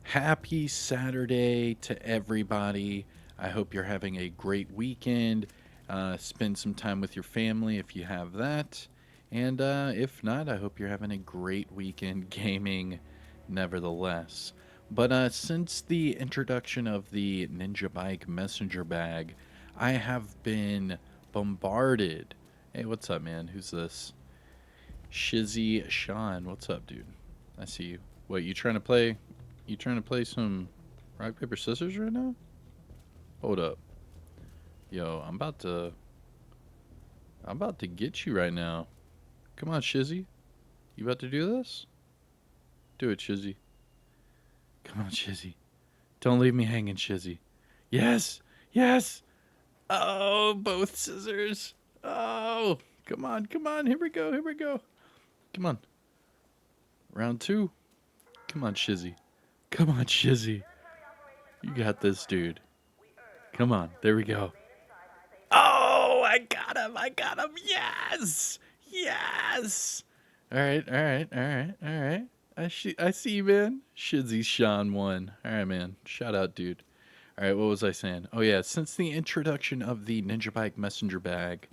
Happy Saturday to everybody. I hope you're having a great weekend. Spend some time with your family if you have that. And if not, I hope you're having a great weekend gaming nevertheless. But since the introduction of the NinjaBike messenger bag, I have been bombarded. Hey, what's up, man? Who's this? Shizzy Sean. What's up, dude? I see you. What, you trying to play? You trying to play some rock, paper, scissors right now? Hold up. Yo, I'm about to get you right now. Come on, Shizzy. You about to do this? Do it, Shizzy. Come on, Shizzy. Don't leave me hanging, Shizzy. Yes! Yes! Oh, both scissors. Oh, come on, come on. Here we go, here we go. Come on. Round two. Come on, Shizzy. Come on, Shizzy. You got this, dude. Come on. There we go. Oh, I got him. I got him. Yes. Yes. All right. All right. All right. All right. I see you, man. Shizzy Sean won. All right, man. Shout out, dude. All right. What was I saying? Oh, yeah. Since the introduction of the NinjaBike messenger bag,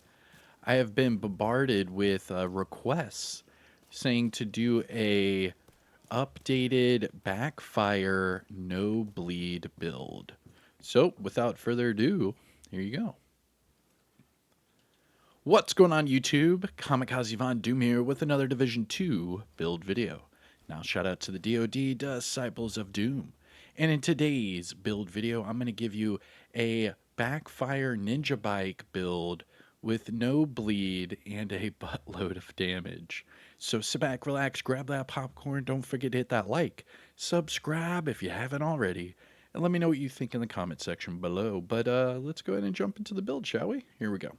I have been bombarded with requests saying to do a updated Backfire no bleed build. So, without further ado, here you go. What's going on, YouTube? Kamikazevondoom here with another Division 2 build video. Now, shout out to the DoD Disciples of Doom. And in today's build video, I'm going to give you a Backfire NinjaBike build with no bleed and a buttload of damage. So sit back, relax, grab that popcorn, don't forget to hit that like, subscribe if you haven't already, and let me know what you think in the comment section below. But let's go ahead and jump into the build, shall we? Here we go.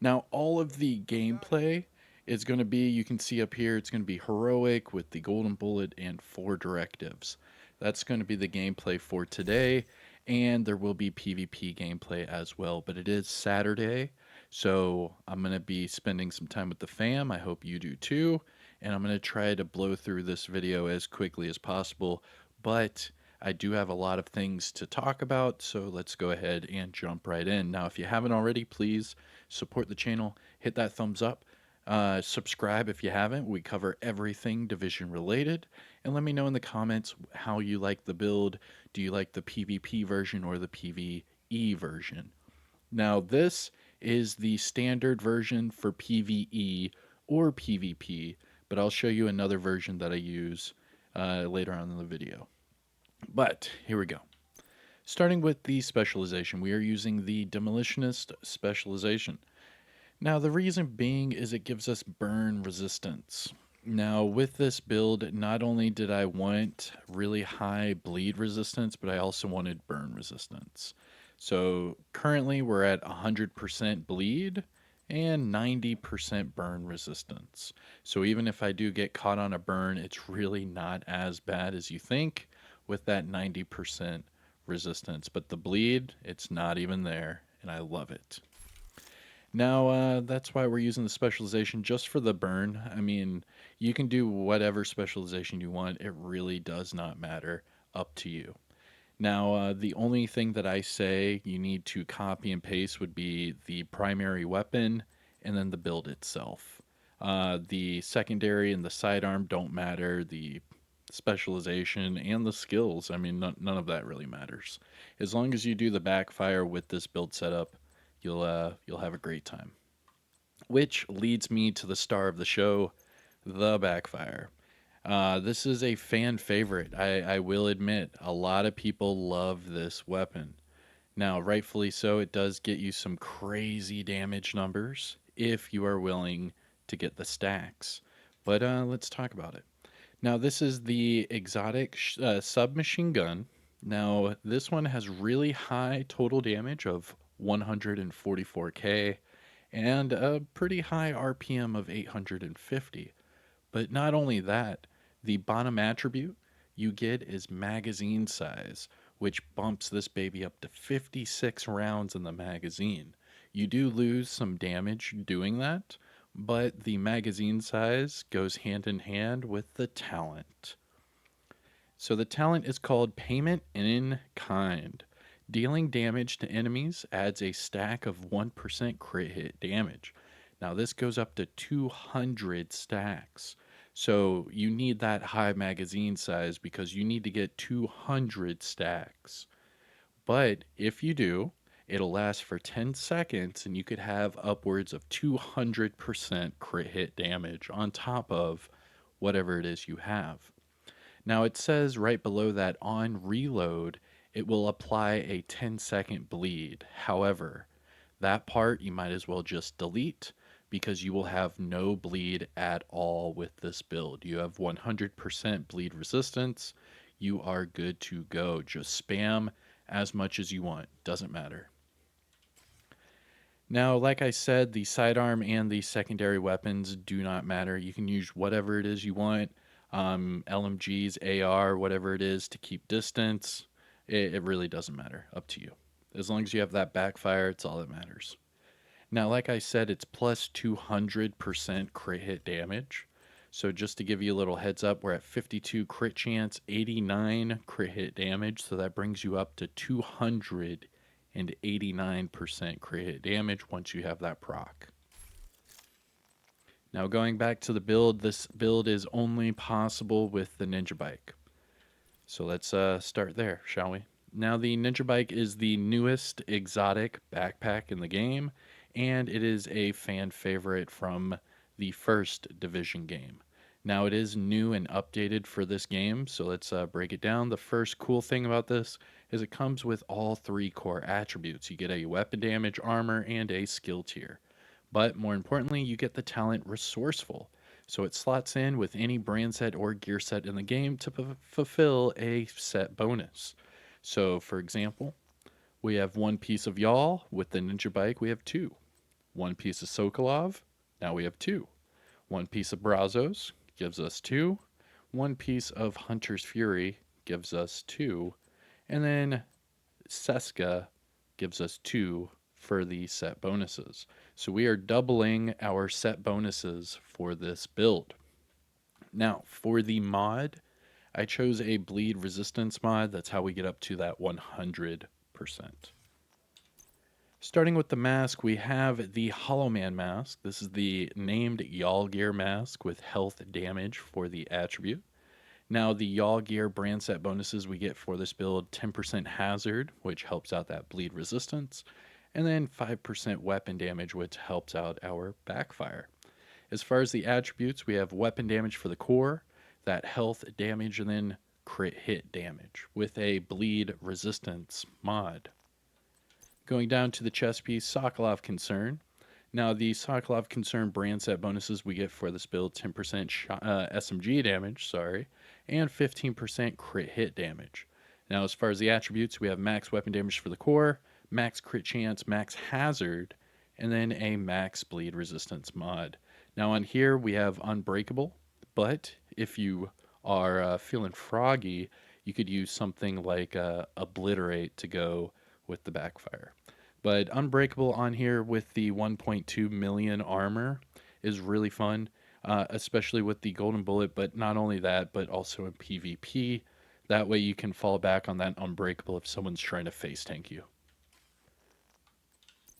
Now, all of the gameplay is going to be, you can see up here, it's going to be heroic with the golden bullet and 4 directives. That's going to be the gameplay for today, and there will be PvP gameplay as well. But it is Saturday, so I'm going to be spending some time with the fam. I hope you do too. And I'm going to try to blow through this video as quickly as possible. But I do have a lot of things to talk about, so let's go ahead and jump right in. Now, if you haven't already, please support the channel, hit that thumbs up, subscribe if you haven't. We cover everything Division related, and let me know in the comments how you like the build. Do you like the PvP version or the PvE version? Now, this is the standard version for PvE or PvP, but I'll show you another version that I use later on in the video. But here we go. Starting with the specialization, we are using the Demolitionist specialization. Now, the reason being is it gives us burn resistance. Now, with this build, not only did I want really high bleed resistance, but I also wanted burn resistance. So currently we're at 100% bleed and 90% burn resistance. So even if I do get caught on a burn, it's really not as bad as you think with that 90% resistance. But the bleed, it's not even there, and I love it. Now, that's why we're using the specialization just for the burn. I mean, you can do whatever specialization you want. It really does not matter. Up to you. Now, the only thing that I say you need to copy and paste would be the primary weapon and then the build itself. The secondary and the sidearm don't matter. The specialization and the skills, I mean, none of that really matters. As long as you do the backfire with this build setup, you'll have a great time. Which leads me to the star of the show, the backfire. This is a fan favorite. I will admit, a lot of people love this weapon. Now, rightfully so, it does get you some crazy damage numbers if you are willing to get the stacks. But let's talk about it. Now, this is the exotic submachine gun. Now, this one has really high total damage of 144k and a pretty high RPM of 850. But not only that, the bottom attribute you get is magazine size, which bumps this baby up to 56 rounds in the magazine. You do lose some damage doing that, but the magazine size goes hand in hand with the talent. So the talent is called Payment in Kind. Dealing damage to enemies adds a stack of 1% crit hit damage. Now this goes up to 200 stacks. So you need that high magazine size because you need to get 200 stacks. But if you do, it'll last for 10 seconds and you could have upwards of 200% crit hit damage on top of whatever it is you have. Now it says right below that on reload, it will apply a 10-second bleed. However, that part you might as well just delete because you will have no bleed at all with this build. You have 100% bleed resistance. You are good to go. Just spam as much as you want. Doesn't matter. Now, like I said, the sidearm and the secondary weapons do not matter. You can use whatever it is you want, LMGs, AR, whatever it is to keep distance. It really doesn't matter. Up to you. As long as you have that backfire, it's all that matters. Now, like I said, it's plus 200% crit hit damage. So just to give you a little heads up, we're at 52 crit chance, 89 crit hit damage. So that brings you up to 289% crit hit damage once you have that proc. Now going back to the build, this build is only possible with the NinjaBike. So let's start there, shall we? Now the NinjaBike is the newest exotic backpack in the game, and it is a fan favorite from the first Division game. Now it is new and updated for this game, so let's break it down. The first cool thing about this is it comes with all 3 core attributes. You get a weapon damage, armor, and a skill tier. But more importantly, you get the talent Resourceful. So it slots in with any brand set or gear set in the game to fulfill a set bonus. So, for example, we have 1 piece of Y'all. With the NinjaBike, we have 2. 1 piece of Sokolov, now we have 2. 1 piece of Brazos gives us 2. 1 piece of Hunter's Fury gives us 2. And then Seska gives us 2 for the set bonuses. So we are doubling our set bonuses for this build. Now, for the mod, I chose a bleed resistance mod. That's how we get up to that 100%. Starting with the mask, we have the Hollow Man mask. This is the named Y'all Gear mask with health damage for the attribute. Now, the Y'all Gear brand set bonuses we get for this build, 10% hazard, which helps out that bleed resistance, and then 5% weapon damage, which helps out our backfire. As far as the attributes, we have weapon damage for the core, that health damage, and then crit hit damage with a bleed resistance mod. Going down to the chest piece, Sokolov Concern. Now, the Sokolov Concern brand set bonuses we get for this build, 10% SMG damage, and 15% crit hit damage. Now, as far as the attributes, we have max weapon damage for the core, max crit chance, max hazard, and then a max bleed resistance mod. Now, on here, we have Unbreakable, but if you are feeling froggy, you could use something like Obliterate to go with the backfire. But Unbreakable on here with the 1.2 million armor is really fun, especially with the golden bullet, but not only that, but also in PvP. That way you can fall back on that Unbreakable if someone's trying to face tank you.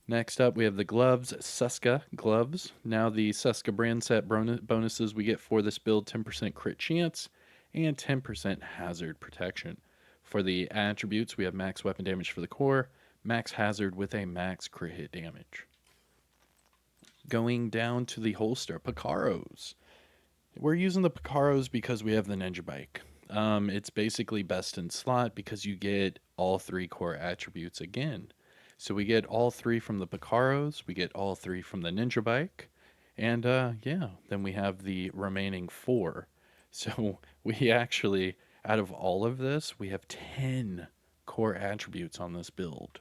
Next up, we have the gloves, Seska gloves. Now the Seska brand set bonuses we get for this build, 10% crit chance and 10% hazard protection. For the attributes, we have max weapon damage for the core, max hazard with a max crit hit damage. Going down to the holster, Picaros. We're using the Picaros because we have the NinjaBike. It's basically best in slot because you get all 3 core attributes again. So we get all 3 from the Picaros, we get all 3 from the NinjaBike, and then we have the remaining 4. So we actually, out of all of this, we have 10 core attributes on this build.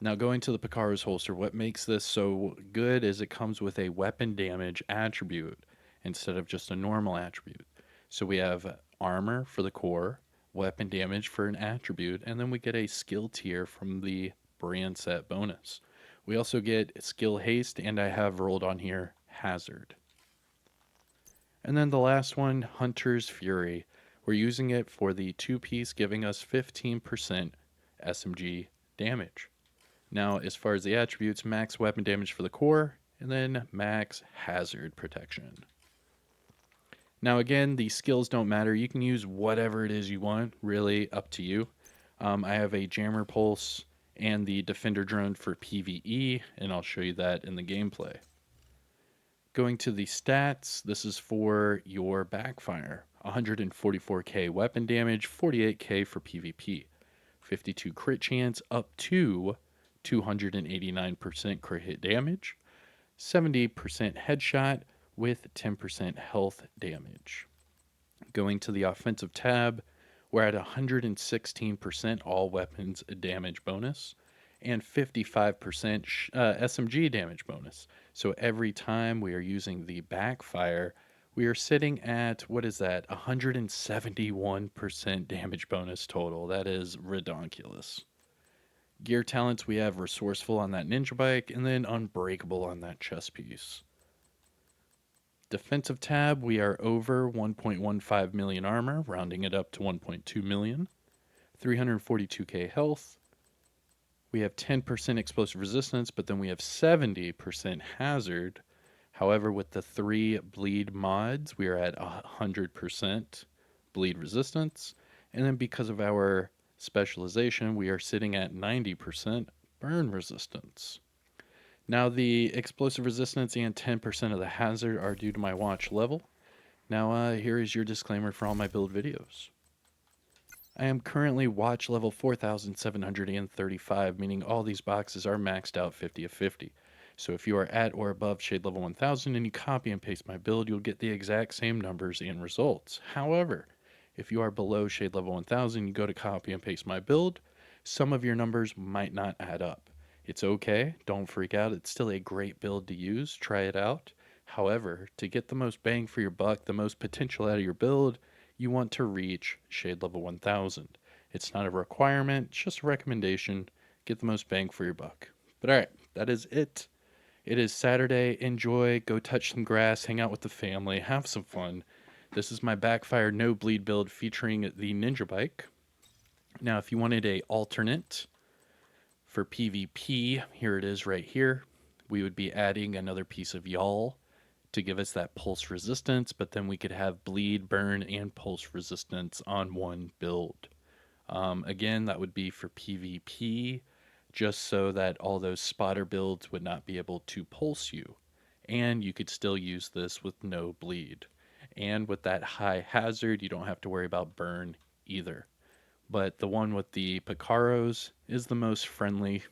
Now going to the Picaro's holster, what makes this so good is it comes with a weapon damage attribute instead of just a normal attribute. So we have armor for the core, weapon damage for an attribute, and then we get a skill tier from the brand set bonus. We also get skill haste, and I have rolled on here hazard. And then the last one, Hunter's Fury. We're using it for the two-piece, giving us 15% SMG damage. Now, as far as the attributes, max weapon damage for the core, and then max hazard protection. Now, again, the skills don't matter. You can use whatever it is you want, really up to you. I have a jammer pulse and the defender drone for PvE, and I'll show you that in the gameplay. Going to the stats, this is for your Backfire. 144k weapon damage, 48k for PvP. 52 crit chance up to 289% crit hit damage. 70% headshot with 10% health damage. Going to the offensive tab, we're at 116% all weapons damage bonus and 55% SMG damage bonus. So every time we are using the Backfire, we are sitting at, what is that, 171% damage bonus total. That is ridiculous. Gear talents, we have Resourceful on that NinjaBike and then Unbreakable on that chest piece. Defensive tab, we are over 1.15 million armor, rounding it up to 1.2 million. 342k health. We have 10% explosive resistance, but then we have 70% hazard. However, with the 3 bleed mods, we are at 100% bleed resistance. And then because of our specialization, we are sitting at 90% burn resistance. Now, the explosive resistance and 10% of the hazard are due to my watch level. Now, here is your disclaimer for all my build videos. I am currently watch level 4,735, meaning all these boxes are maxed out 50 of 50. So if you are at or above shade level 1000 and you copy and paste my build, you'll get the exact same numbers and results. However, if you are below shade level 1000, you go to copy and paste my build, some of your numbers might not add up. It's okay, don't freak out, it's still a great build to use, try it out. However, to get the most bang for your buck, the most potential out of your build, you want to reach shade level 1000. It's not a requirement, it's just a recommendation, get the most bang for your buck. But alright, that is it. It is Saturday, enjoy, go touch some grass, hang out with the family, have some fun. This is my Backfire no bleed build featuring the NinjaBike. Now if you wanted a alternate for PvP, here it is right here. We would be adding another piece of yawl to give us that pulse resistance, but then we could have bleed, burn, and pulse resistance on one build. Again, that would be for PvP, just so that all those spotter builds would not be able to pulse you. And you could still use this with no bleed. And with that high hazard, you don't have to worry about burn either. But the one with the Picaros is the most friendly,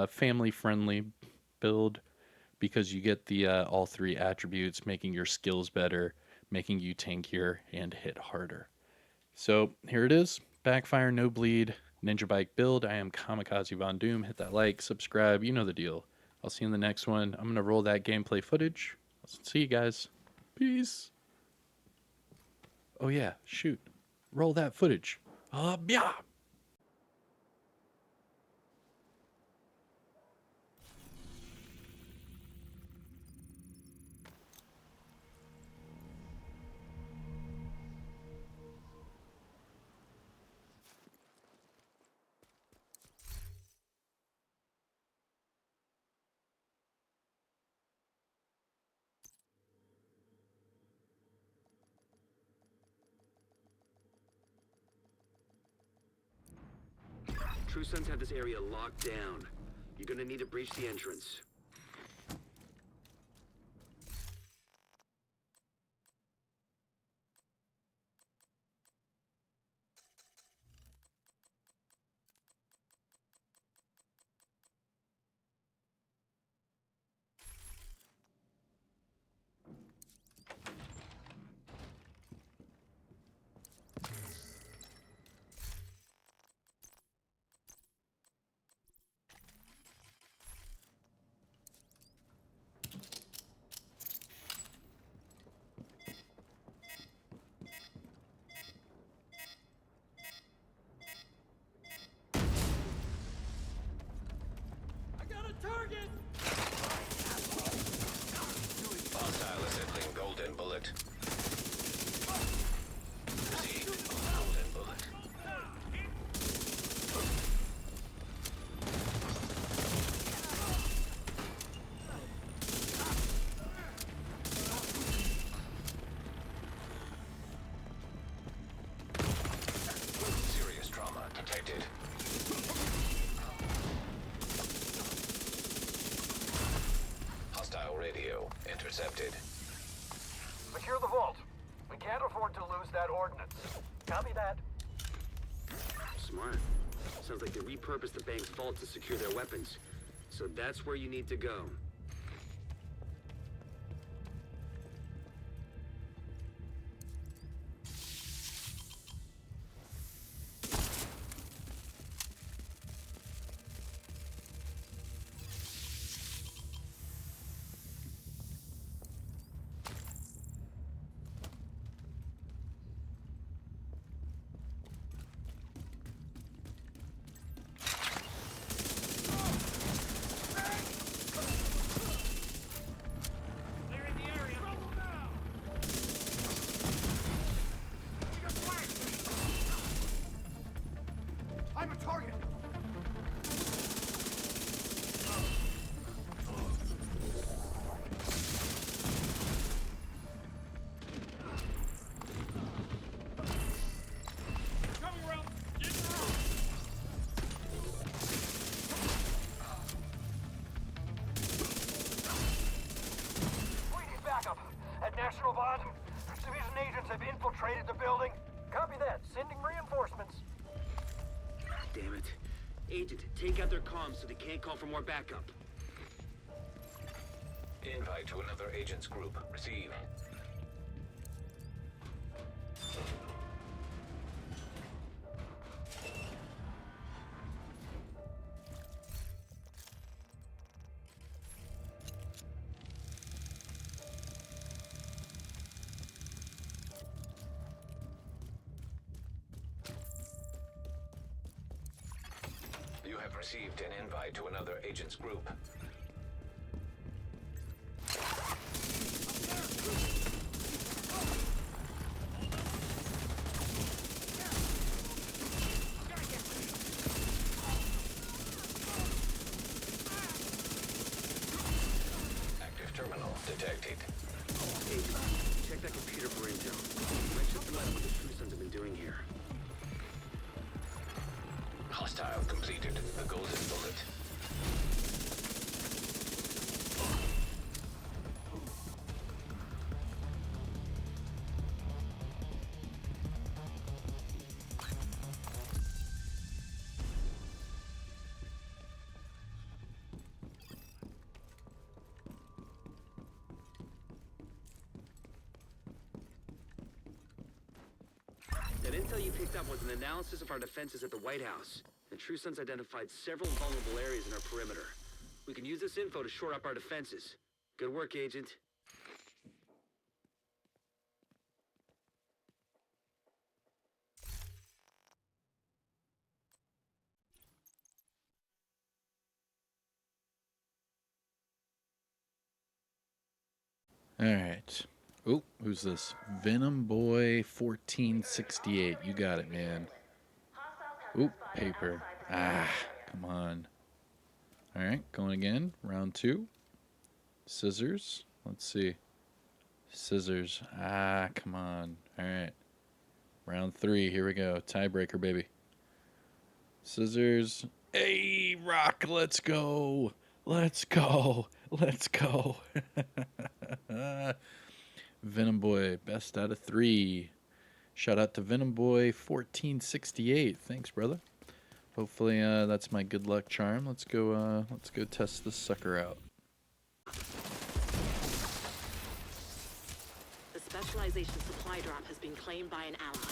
family-friendly build because you get the all 3 attributes, making your skills better, making you tankier, and hit harder. So here it is, Backfire, no bleed, NinjaBike build. I am Kamikazevondoom. Hit that like, subscribe, you know the deal. I'll see you in the next one. I'm going to roll that gameplay footage. I'll see you guys. Peace. Oh yeah, shoot. Roll that footage. Yeah. True Sons have this area locked down. You're gonna need to breach the entrance. Copy that. Smart. Sounds like they repurposed the bank's vault to secure their weapons. So that's where you need to go. I'm a target! Coming around! Get through! We need backup. At National Bond, Division agents have infiltrated the building. Copy that. Sending reinforcements. Damn it. Agent, take out their comms so they can't call for more backup. Invite to another agent's group. Receive. You have received an invite to another agent's group. Active terminal detected. Agent, check that computer for intel. Might shed some light on what the True Sons have been doing here. Hostile completed. The golden bullet. That intel you picked up was an analysis of our defenses at the White House. The True Sons identified several vulnerable areas in our perimeter. We can use this info to shore up our defenses. Good work, Agent. All right. Oh, who's this? Venom Boy 1468. You got it, man. Oop, paper. Ah, come on. All right, going again. Round 2. Scissors. Let's see. Scissors. Ah, come on. All right. Round 3. Here we go. Tiebreaker, baby. Scissors. Hey, rock. Let's go. Let's go. Let's go. Venom Boy, best out of 3. Shout out to Venom Boy 1468. Thanks, brother. Hopefully that's my good luck charm. Let's go test this sucker out. The specialization supply drop has been claimed by an ally.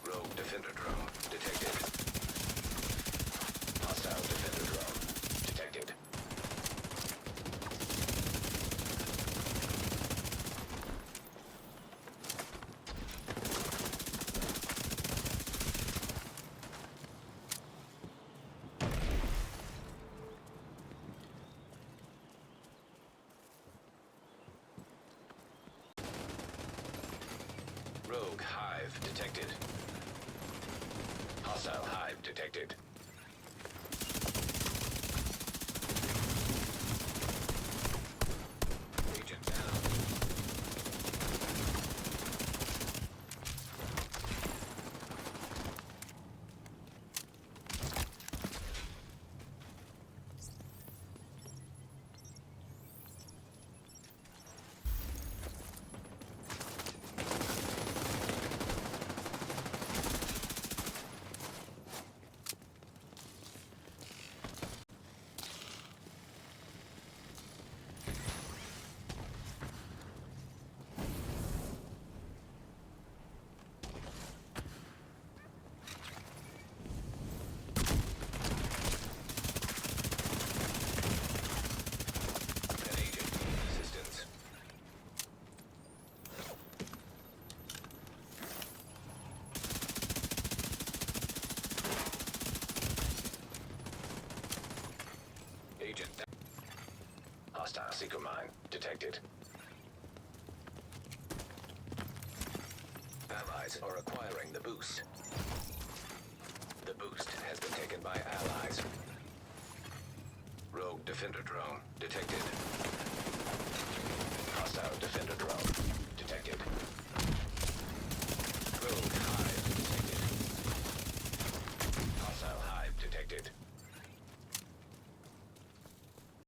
Rogue defender drone detected. Hostile defender drone detected. Rogue hive detected. Hostile hive detected. Agent down. Seeker mine detected. Allies are acquiring the boost. The boost has been taken by allies. Rogue defender drone detected. Hostile defender.